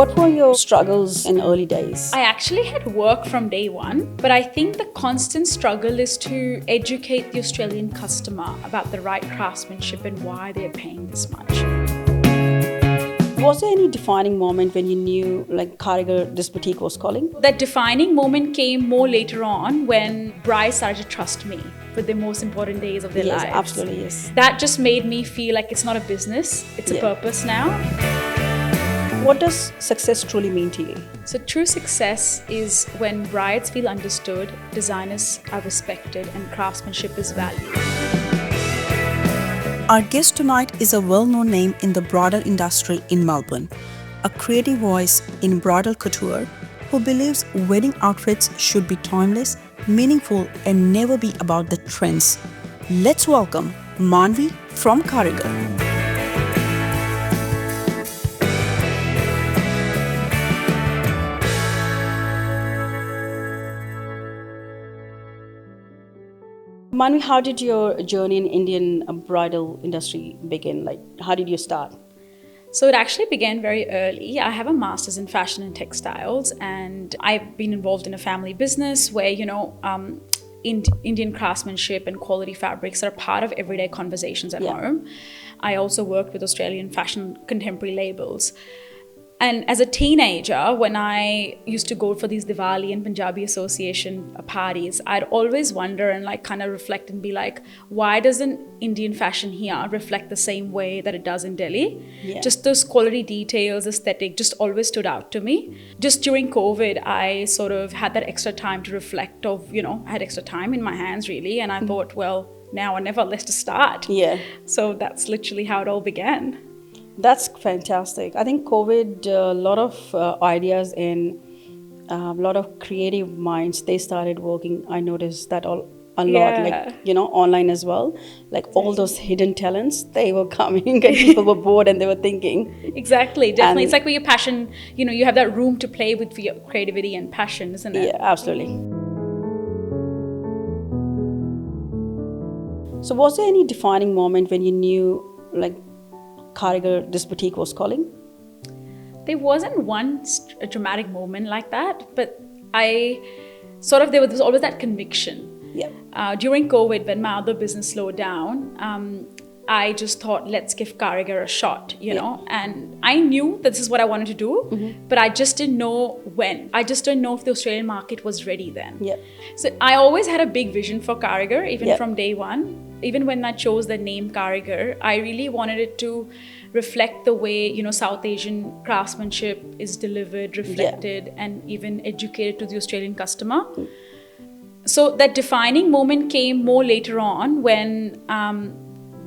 What were your struggles in early days? I actually had work from day one, but I think the constant struggle is to educate the Australian customer about the right craftsmanship and why they're paying this much. Was there any defining moment when you knew, like, Karegar, this boutique was calling? That defining moment came more later on when brides started to trust me with the most important days of their lives. Yes, absolutely, yes. That just made me feel like it's not a business, it's a purpose now. What does success truly mean to you? So true success is when brides feel understood, designers are respected, and craftsmanship is valued. Our guest tonight is a well-known name in the bridal industry in Melbourne, a creative voice in bridal couture who believes wedding outfits should be timeless, meaningful, and never be about the trends. Let's welcome Manavi from Karegar. Manavi, how did your journey in Indian bridal industry begin? Like, how did you start? So it actually began very early. I have a master's in fashion and textiles, and I've been involved in a family business where, Indian craftsmanship and quality fabrics are part of everyday conversations at home. I also worked with Australian fashion contemporary labels. And as a teenager, when I used to go for these Diwali and Punjabi Association parties, I'd always wonder and kind of reflect and be like, why doesn't Indian fashion here reflect the same way that it does in Delhi? Yeah. Just those quality details, aesthetic, just always stood out to me. Just during COVID, I sort of had that extra time to reflect I had extra time in my hands really. And I thought, well, now or never, let's just start. Yeah. So that's literally how it all began. That's fantastic. I think COVID, a lot of ideas and a lot of creative minds, they started working. I noticed that a lot, online as well. Like all those hidden talents, they were coming and people were bored and they were thinking. Exactly, definitely. It's like where your passion, you have that room to play with for your creativity and passion, isn't it? Yeah, absolutely. So was there any defining moment when you knew, like, Karegar, this boutique was calling? There wasn't one dramatic moment like that, but there was always that conviction. Yeah. During COVID, when my other business slowed down, I just thought, let's give Karegar a shot, and I knew that this is what I wanted to do, but I just didn't know when. I just didn't know if the Australian market was ready then. Yeah. So I always had a big vision for Karegar, even from day one. Even when I chose the name Karegar, I really wanted it to reflect the way, South Asian craftsmanship is delivered, reflected, and even educated to the Australian customer. So that defining moment came more later on when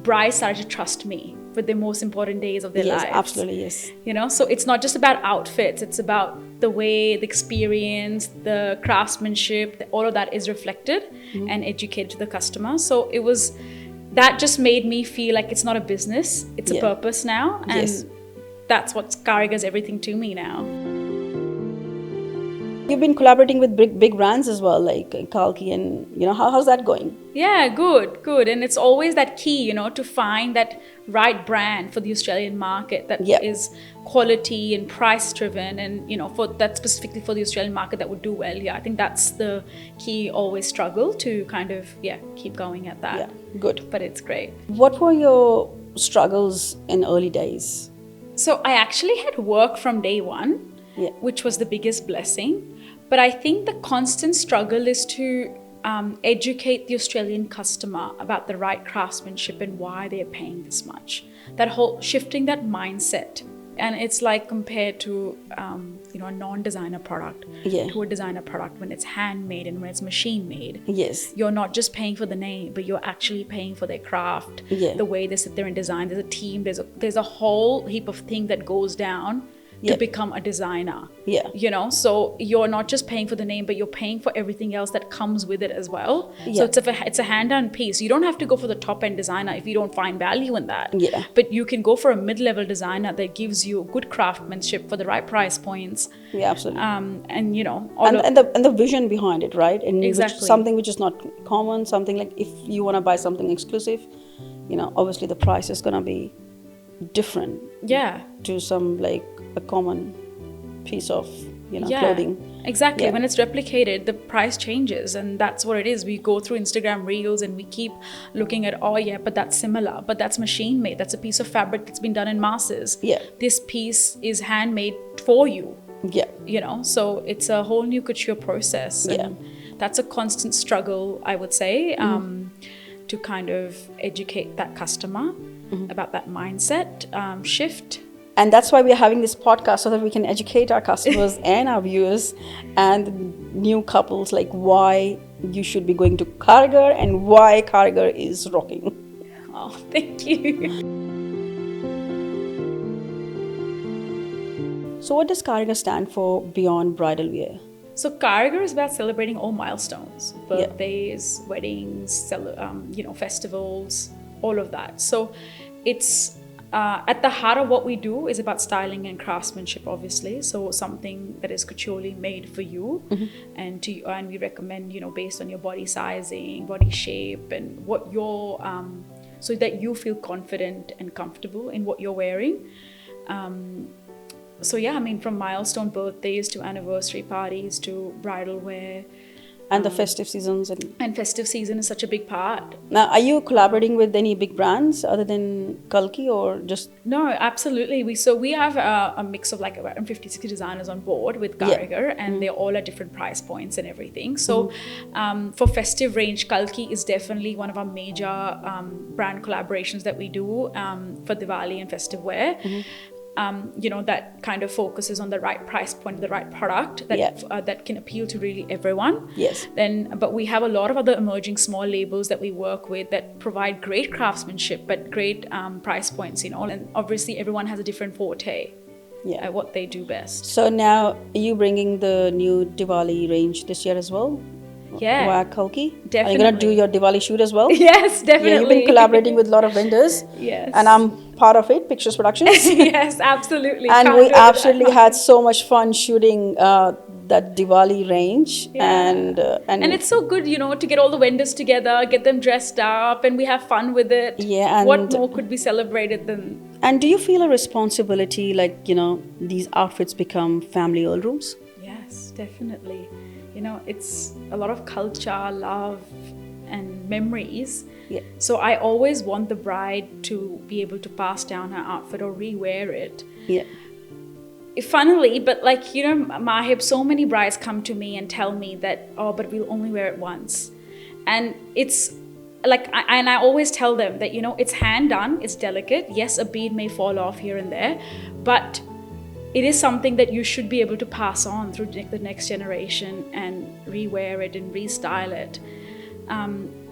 brides started to trust me with the most important days of their lives. Yes, absolutely, yes. So it's not just about outfits, it's about the way, the experience, the craftsmanship, all of that is reflected and educated to the customer. So that just made me feel like it's not a business, it's a purpose now. And that's what Karegar's everything to me now. You've been collaborating with big brands as well, like Kalki, and how's that going? Yeah, good. And it's always that key, to find that right brand for the Australian market that is quality and price driven, and for that specifically for the Australian market that would do well. Yeah, I think that's the key. Always struggle to kind of keep going at that. Yeah, good. But it's great. What were your struggles in early days? So I actually had work from day one, which was the biggest blessing. But I think the constant struggle is to educate the Australian customer about the right craftsmanship and why they're paying this much. That whole shifting that mindset. And it's like compared to, a non-designer product to a designer product when it's handmade and when it's machine made. Yes. You're not just paying for the name, but you're actually paying for their craft, the way they sit there and design. There's a team, there's a whole heap of thing that goes down to become a designer. Yeah. So you're not just paying for the name, but you're paying for everything else that comes with it as well. So it's a hand-on piece. You don't have to go for the top-end designer if you don't find value in that. Yeah. But you can go for a mid-level designer that gives you good craftsmanship for the right price points. Yeah, absolutely. And the vision behind it, right? And exactly. Something which is not common, something like if you want to buy something exclusive, obviously the price is going to be different to some like a common piece of clothing. Exactly. Yeah. When it's replicated, the price changes, and that's what it is. We go through Instagram reels and we keep looking at, oh yeah, but that's similar, but that's machine made. That's a piece of fabric that's been done in masses. Yeah. This piece is handmade for you. Yeah. So it's a whole new couture process. And that's a constant struggle, I would say, to kind of educate that customer about that mindset shift. And that's why we're having this podcast, so that we can educate our customers and our viewers and new couples, like why you should be going to Karegar and why Karegar is rocking. Oh, thank you. So what does Karegar stand for beyond bridal wear? So Karegar is about celebrating all milestones, birthdays, weddings, festivals, all of that. So it's at the heart of what we do is about styling and craftsmanship, obviously. So something that is couturely made for you, and we recommend, based on your body sizing, body shape, and what your so that you feel confident and comfortable in what you're wearing. So yeah, I mean, from milestone birthdays to anniversary parties to bridal wear. And the festive seasons. And festive season is such a big part. Now, are you collaborating with any big brands other than Kalki, or just... No, absolutely. We have a mix of like around 50, 60 designers on board with Karegar, and they're all at different price points and everything. So for festive range, Kalki is definitely one of our major brand collaborations that we do for Diwali and festive wear. That kind of focuses on the right price point, the right product that can appeal to really everyone. Yes. But we have a lot of other emerging small labels that we work with that provide great craftsmanship, but great price points, and obviously everyone has a different forte at what they do best. So now, are you bringing the new Diwali range this year as well? Yeah. Via Kalki? Definitely. Are you going to do your Diwali shoot as well? Yes, definitely. Yeah, you've been collaborating with a lot of vendors. Yes. And I'm part of it, Pictures Productions. Yes, absolutely. And we absolutely had so much fun shooting that Diwali range. And it's so good, to get all the vendors together, get them dressed up, and we have fun with it. Yeah. And what more could be celebrated than... And do you feel a responsibility, like, these outfits become family heirlooms? Yes, definitely. It's a lot of culture, love, and memories. Yeah. So I always want the bride to be able to pass down her outfit or re-wear it. Yeah. Funnily, but Mahib, so many brides come to me and tell me that, oh, but we'll only wear it once. And it's like, I always tell them that, it's hand done, it's delicate. Yes, a bead may fall off here and there, but it is something that you should be able to pass on through the next generation and re-wear it and restyle it.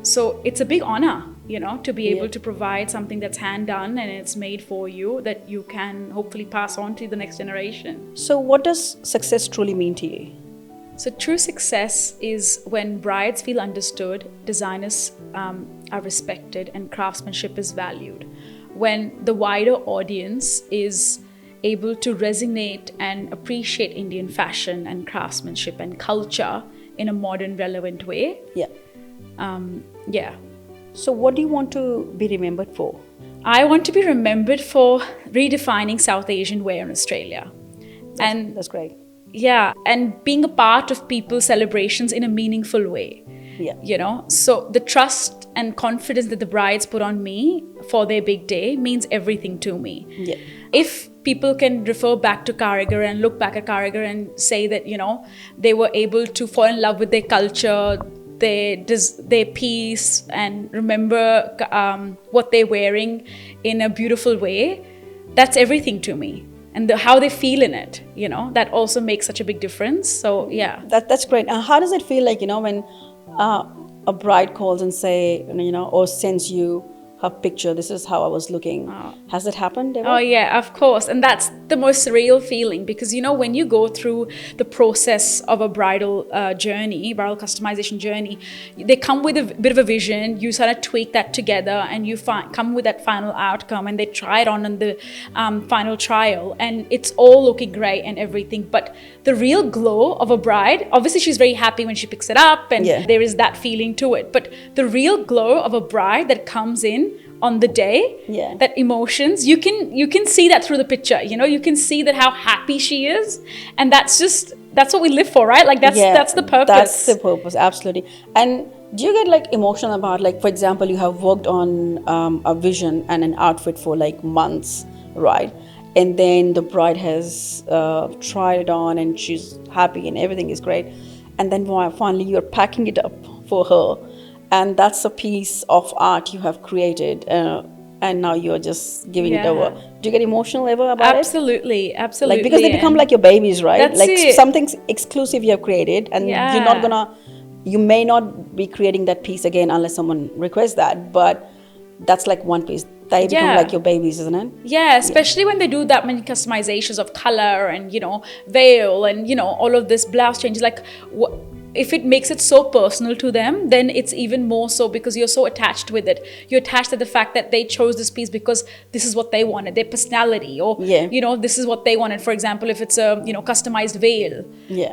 So it's a big honor, to be able to provide something that's hand done and it's made for you that you can hopefully pass on to the next generation. So what does success truly mean to you? So true success is when brides feel understood, designers are respected, and craftsmanship is valued. When the wider audience is able to resonate and appreciate Indian fashion and craftsmanship and culture in a modern, relevant way. Yeah. Yeah. So what do you want to be remembered for? I want to be remembered for redefining South Asian wear in Australia. That's great. Yeah, and being a part of people's celebrations in a meaningful way. Yeah. So the trust and confidence that the brides put on me for their big day means everything to me. Yeah. If people can refer back to Karegar and look back at Karegar and say that, they were able to fall in love with their culture, their piece, and remember what they're wearing in a beautiful way, that's everything to me. And how they feel in it, that also makes such a big difference. So, yeah. That's great. How does it feel like, when a bride calls and say, or sends you her picture, this is how I was looking. Has it happened ever? Oh yeah, of course. And that's the most surreal feeling, because when you go through the process of a bridal bridal customization journey, they come with a bit of a vision, you sort of tweak that together, and you come with that final outcome, and they try it on the final trial, and it's all looking great and everything. But the real glow of a bride, obviously she's very happy when she picks it up, and there is that feeling to it. But the real glow of a bride that comes in on the day, Yeah. that emotions, you can see that through the picture, you can see that how happy she is, and that's what we live for, right? Like that's the purpose. That's the purpose, absolutely. And do you get like emotional about, like, for example, you have worked on a vision and an outfit for like months, right? And then the bride has tried it on and she's happy and everything is great. And then finally you're packing it up for her. And that's a piece of art you have created. And now you're just giving it over. Do you get emotional ever about Absolutely, absolutely. like, because they become like your babies, right? That's like it. something exclusive you have created, and you may not be creating that piece again unless someone requests that, but that's like one piece. They become like your babies, isn't it? Yeah, especially when they do that many customizations of color and, veil and, all of this blouse changes. Like, if it makes it so personal to them, then it's even more so, because you're so attached with it. You're attached to the fact that they chose this piece because this is what they wanted, their personality, or, this is what they wanted. For example, if it's a, customized veil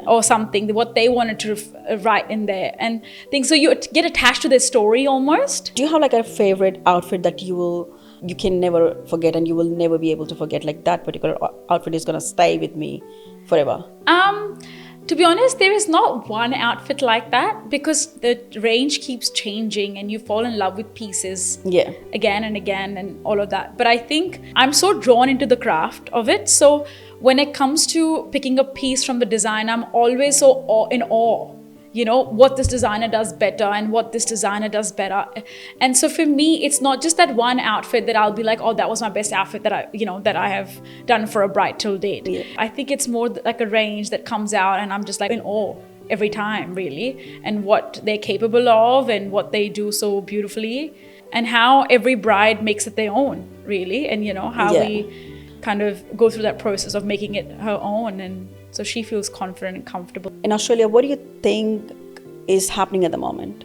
or something, what they wanted to write in there and things. So you get attached to their story almost. Do you have like a favorite outfit that you can never forget and you will never be able to forget? Like, that particular outfit is going to stay with me forever. To be honest, there is not one outfit like that, because the range keeps changing and you fall in love with pieces again and again and all of that. But I think I'm so drawn into the craft of it. So when it comes to picking a piece from the design, I'm always so in awe. What this designer does better and what this designer does better. And so for me, it's not just that one outfit that I'll be like, oh, that was my best outfit that I have done for a bride till date. Yeah. I think it's more like a range that comes out and I'm just like in awe every time, really, and what they're capable of and what they do so beautifully and how every bride makes it their own, really. And, how we kind of go through that process of making it her own, and so she feels confident and comfortable. In Australia, what do you think is happening at the moment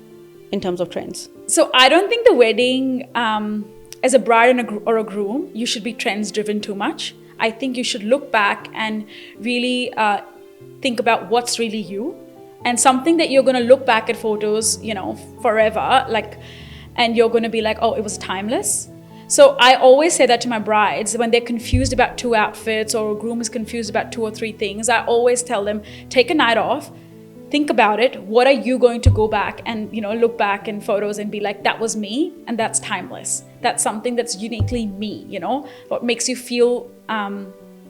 in terms of trends? So I don't think the wedding, as a bride or a groom, you should be trends driven too much. I think you should look back and really think about what's really you, and something that you're going to look back at photos, forever, and you're going to be like, oh, it was timeless. So I always say that to my brides when they're confused about two outfits, or a groom is confused about 2 or 3 things. I always tell them, take a night off, think about it. What are you going to go back and, look back in photos and be like, that was me, and that's timeless. That's something that's uniquely me, what makes you feel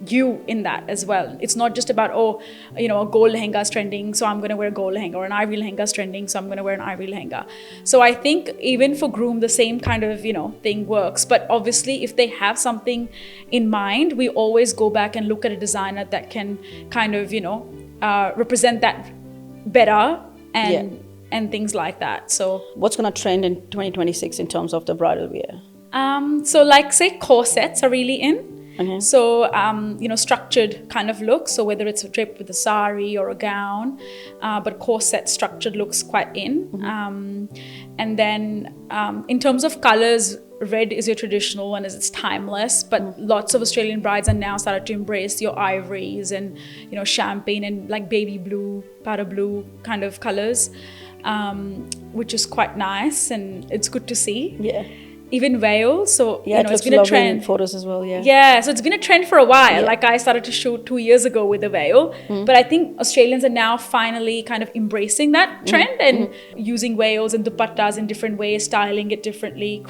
you in that as well. It's not just about, a gold lehenga is trending, so I'm going to wear a gold lehenga, or an ivory lehenga is trending, so I'm going to wear an ivory lehenga. So I think even for groom, the same kind of, thing works. But obviously, if they have something in mind, we always go back and look at a designer that can kind of, represent that better and things like that. So what's going to trend in 2026 in terms of the bridal wear? So like, say, corsets are really in. Okay. So, structured kind of looks. So whether it's draped with a sari or a gown, but corset structured looks quite in. Mm-hmm. And then in terms of colors, red is your traditional one, as it's timeless. But lots of Australian brides are now started to embrace your ivories and, champagne and like baby blue, powder blue kind of colors, which is quite nice and it's good to see. Yeah. Even veils, so it's been a trend in photos as well. So it's been a trend for a while. Like, I started to shoot 2 years ago with a veil, but I think Australians are now finally kind of embracing that trend and using veils and dupattas in different ways, styling it differently,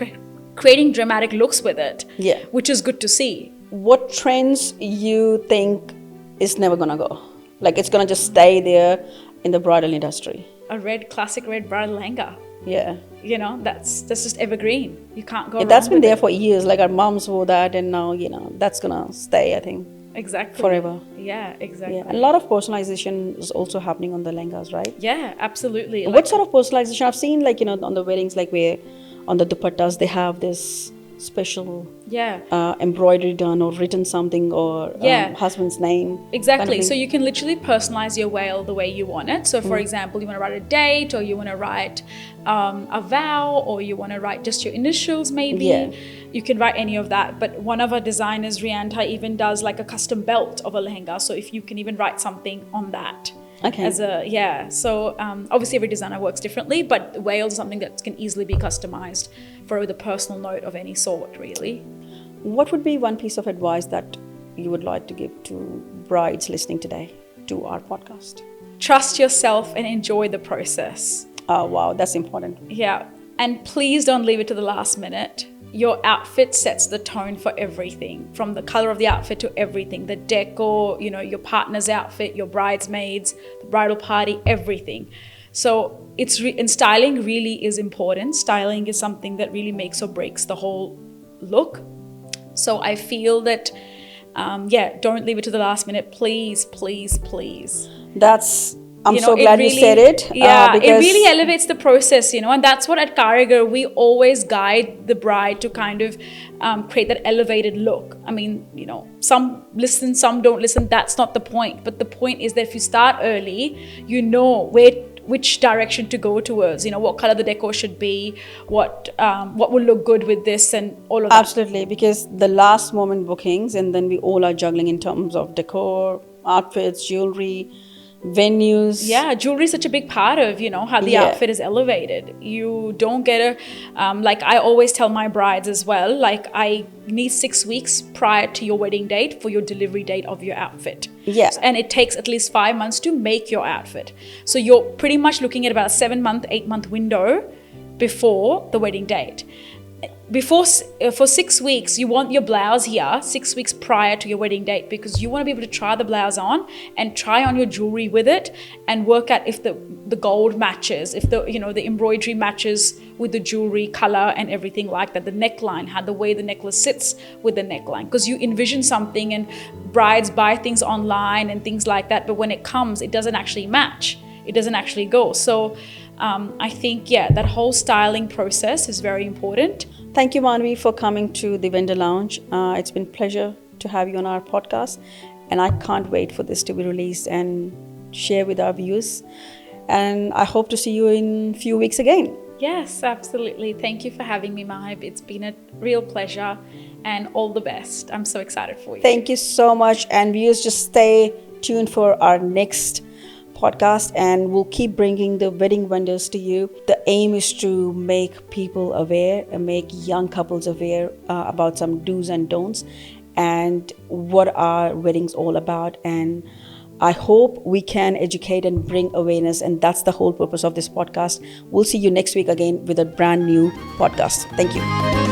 creating dramatic looks with it, which is good to see. What trends you think is never gonna go? Like, it's gonna just stay there in the bridal industry? A classic red bridal lehenga. Yeah. That's just evergreen. You can't go wrong that's been with there it. for years. Like, our moms wore that, and now, that's gonna stay, I think. Exactly. Forever. Yeah, exactly. Yeah. And a lot of personalization is also happening on the lehengas, right? Yeah, absolutely. What sort of personalization? I've seen, like, on the weddings, like, where on the dupattas, they have this special embroidery done or written something, or husband's name. Exactly. Kind of so you can literally personalize your veil the way you want it. So for example, you want to write a date, or you want to write a vow, or you want to write just your initials maybe. You can write any of that. But one of our designers, Rianta, even does like a custom belt of a lehenga. So if you can even write something on that. Okay. So obviously every designer works differently, but Wales is something that can easily be customized for the personal note of any sort, really. What would be one piece of advice that you would like to give to brides listening today to our podcast? Trust yourself and enjoy the process. Oh, wow, that's important. Yeah. And please don't leave it to the last minute. Your outfit sets the tone for everything, from the color of the outfit to everything, the decor, your partner's outfit, your bridesmaids, the bridal party, everything. So and styling really is important. Styling is something that really makes or breaks the whole look. So I feel that, don't leave it to the last minute. Please, please, please. I'm so glad you said it. Yeah, it really elevates the process, and that's what at Karegar, we always guide the bride to kind of create that elevated look. I mean, some listen, some don't listen. That's not the point. But the point is that if you start early, you know which direction to go towards, what color the decor should be, what will look good with this and all of that. Absolutely, because the last moment bookings, and then we all are juggling in terms of decor, outfits, jewelry, venues. Yeah, jewelry is such a big part of, how the outfit is elevated. You don't get like I always tell my brides as well, like I need 6 weeks prior to your wedding date for your delivery date of your outfit. Yes. And it takes at least 5 months to make your outfit. So you're pretty much looking at about a 7-month, 8-month window before the wedding date. For 6 weeks, you want your blouse here 6 weeks prior to your wedding date, because you want to be able to try the blouse on and try on your jewelry with it and work out if the gold matches, if the embroidery matches with the jewelry color and everything like that, the neckline, how the way the necklace sits with the neckline, because you envision something and brides buy things online and things like that, but when it comes, it doesn't actually match. It doesn't actually go. So I think, that whole styling process is very important. Thank you, Manavi, for coming to the Vendor Lounge. It's been a pleasure to have you on our podcast, and I can't wait for this to be released and share with our viewers. And I hope to see you in a few weeks again. Yes, absolutely. Thank you for having me, Mahib. It's been a real pleasure, and all the best. I'm so excited for you. Thank you so much. And viewers, just stay tuned for our next podcast, and we'll keep bringing the wedding vendors to you. The aim is to make people aware and make young couples aware about some do's and don'ts and what are weddings all about. And I hope we can educate and bring awareness, and that's the whole purpose of this podcast. We'll see you next week again with a brand new podcast. Thank you.